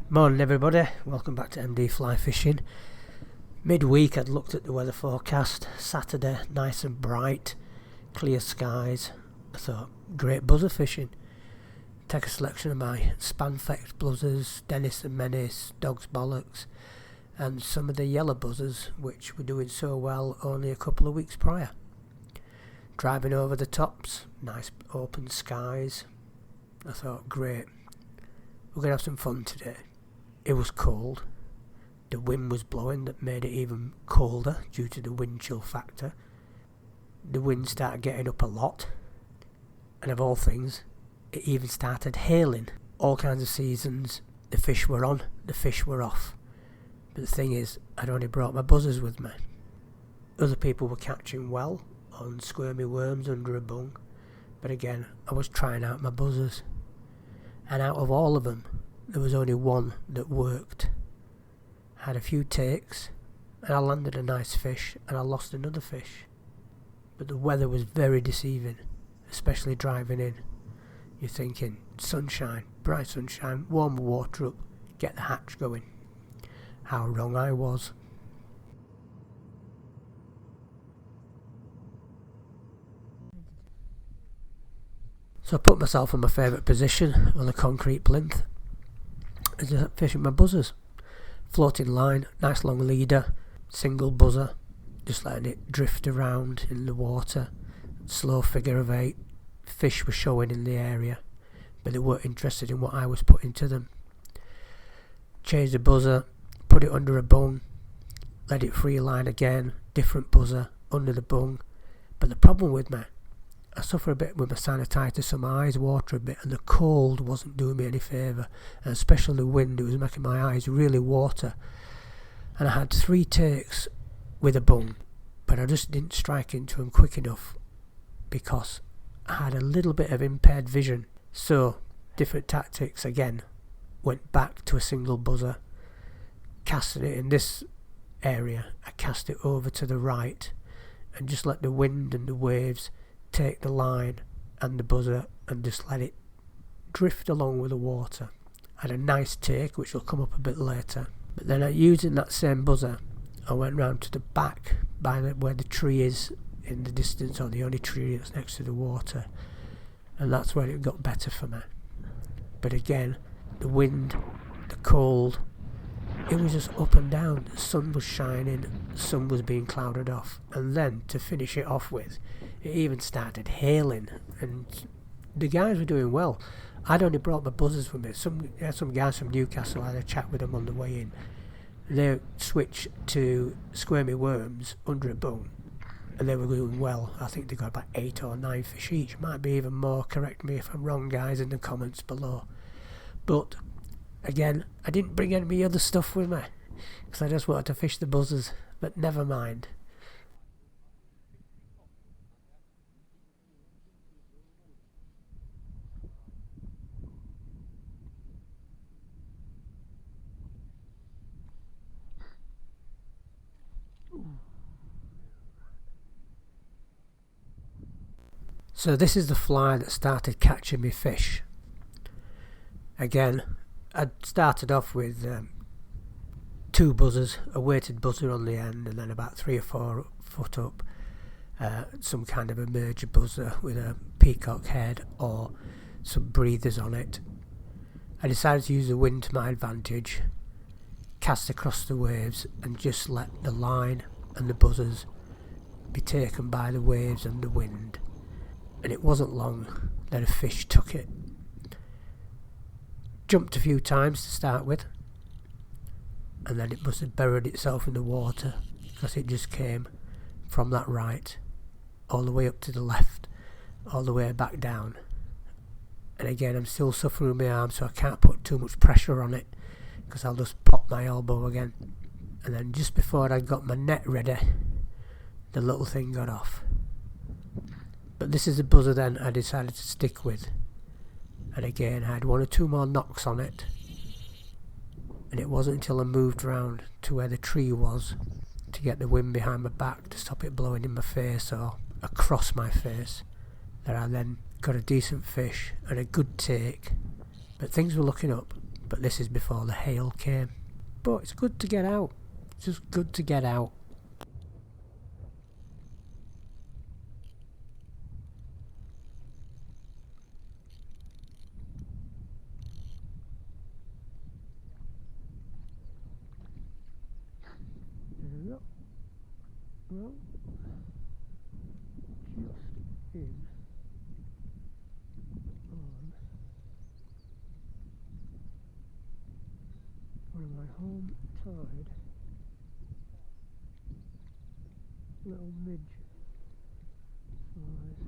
Morning everybody, welcome back to MD Fly Fishing. Midweek I'd looked at the weather forecast. Saturday, nice and bright, clear skies. I thought, great buzzer fishing. Take a selection of my Spanflex buzzers, Dennis and Menace, Dog's Bollocks, and some of the yellow buzzers which were doing so well only a couple of weeks prior. Driving over the tops, nice open skies. I thought, great, we're going to have some fun today. It was cold. The wind was blowing that made it even colder due to the wind chill factor. The wind started getting up a lot. And of all things, it even started hailing. All kinds of seasons. The fish were on, the fish were off. But the thing is, I'd only brought my buzzers with me. Other people were catching well on squirmy worms under a bung. But again, I was trying out my buzzers. And out of all of them, there was only one that worked. Had a few takes, and I landed a nice fish, and I lost another fish. But the weather was very deceiving, especially driving in. You're thinking, sunshine, bright sunshine, warm water up, get the hatch going. How wrong I was. So I put myself in my favourite position on the concrete plinth as I fishing my buzzers. Floating line, nice long leader, single buzzer, just letting it drift around in the water. Slow figure of 8. Fish were showing in the area, but they weren't interested in what I was putting to them. Changed the buzzer, put it under a bung, let it free line again, different buzzer, under the bung. But the problem with me, I suffer a bit with my sinusitis, so my eyes water a bit, and the cold wasn't doing me any favour, and especially the wind, it was making my eyes really water. And I had 3 takes with a bung, but I just didn't strike into them quick enough because I had a little bit of impaired vision. So, different tactics again. Went back to a single buzzer, casting it in this area. I cast it over to the right and just let the wind and the waves take the line and the buzzer and just let it drift along with the water. I had a nice take which will come up a bit later, but then using that same buzzer I went round to the back by where the tree is in the distance, or the only tree that's next to the water, and that's where it got better for me. But again, the wind, the cold, it was just up and down. The sun was shining, the sun was being clouded off, and then to finish it off with, it even started hailing, and the guys were doing well. I'd only brought my buzzers with me. Some guys from Newcastle, I had a chat with them on the way in. They switched to squirmy worms under a bung, and they were doing well. I think they got about 8 or 9 fish each. Might be even more. Correct me if I'm wrong, guys, in the comments below. But again, I didn't bring any other stuff with me because I just wanted to fish the buzzers. But never mind. So this is the fly that started catching me fish. Again, I started off with 2 buzzers, a weighted buzzer on the end, and then about 3 or 4 foot up, some kind of a merger buzzer with a peacock head or some breathers on it. I decided to use the wind to my advantage, cast across the waves, and just let the line and the buzzers be taken by the waves and the wind. And it wasn't long that a fish took it. Jumped a few times to start with, and then it must have buried itself in the water because it just came from that right all the way up to the left, all the way back down. And again, I'm still suffering with my arm, so I can't put too much pressure on it because I'll just pop my elbow again. And then just before I got my net ready, the little thing got off. But this is the buzzer then I decided to stick with. And again, I had 1 or 2 more knocks on it. And it wasn't until I moved round to where the tree was to get the wind behind my back to stop it blowing in my face or across my face that I then got a decent fish and a good take. But things were looking up. but this is before the hail came. But it's good to get out. It's just good to get out. Well, just in on one of my home tide little midge flies.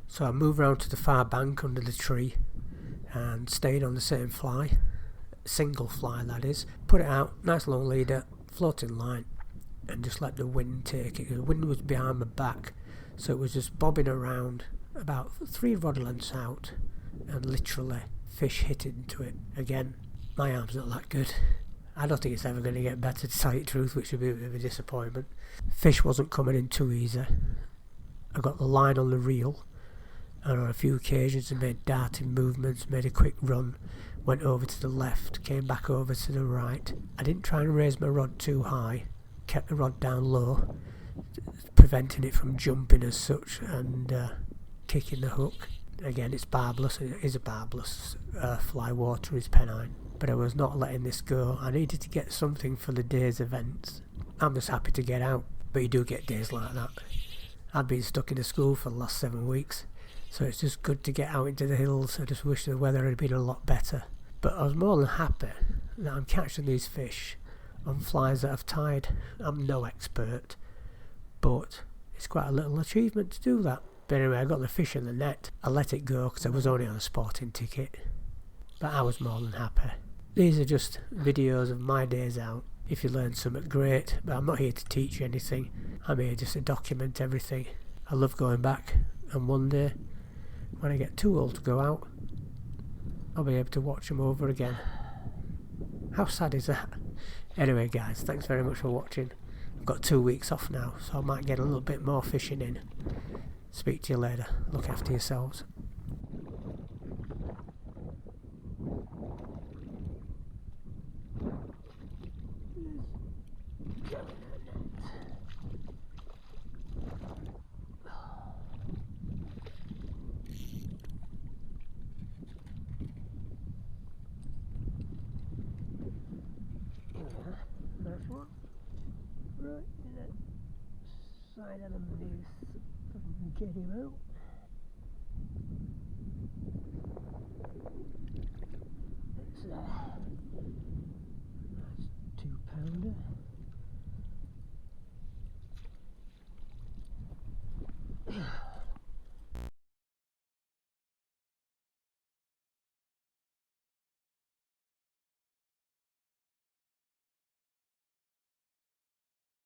So I moved round to the far bank under the tree and stayed on the same fly, single fly that is, put it out, nice long leader, floating line, and just let the wind take it. The wind was behind my back, so it was just bobbing around about 3 rod lengths out, and literally fish hit into it. Again, my arm's not that good. I don't think it's ever going to get better, to tell you the truth, which would be a bit of a disappointment. Fish wasn't coming in too easy. I got the line on the reel, and on a few occasions I made darting movements, made a quick run, went over to the left, came back over to the right. I didn't try and raise my rod too high, kept the rod down low, preventing it from jumping as such and kicking the hook. Again, it's barbless, it is a barbless fly water, is Pennine, but I was not letting this go. I needed to get something for the day's events. I'm just happy to get out, but you do get days like that. I've been stuck in a school for the last 7 weeks, so it's just good to get out into the hills. I just wish the weather had been a lot better. But I was more than happy that I'm catching these fish on flies that I've tied. I'm no expert, but it's quite a little achievement to do that. But anyway, I got the fish in the net. I let it go because I was only on a sporting ticket, but I was more than happy. These are just videos of my days out. If you learn something, great, but I'm not here to teach you anything. I'm here just to document everything. I love going back, and one day, when I get too old to go out, I'll be able to watch them over again. How sad is that? Anyway guys, thanks very much for watching. I've got 2 weeks off now, so I might get a little bit more fishing in. Speak to you later. Look after yourselves. Nice one. Right in the side of the mouth. Get him out.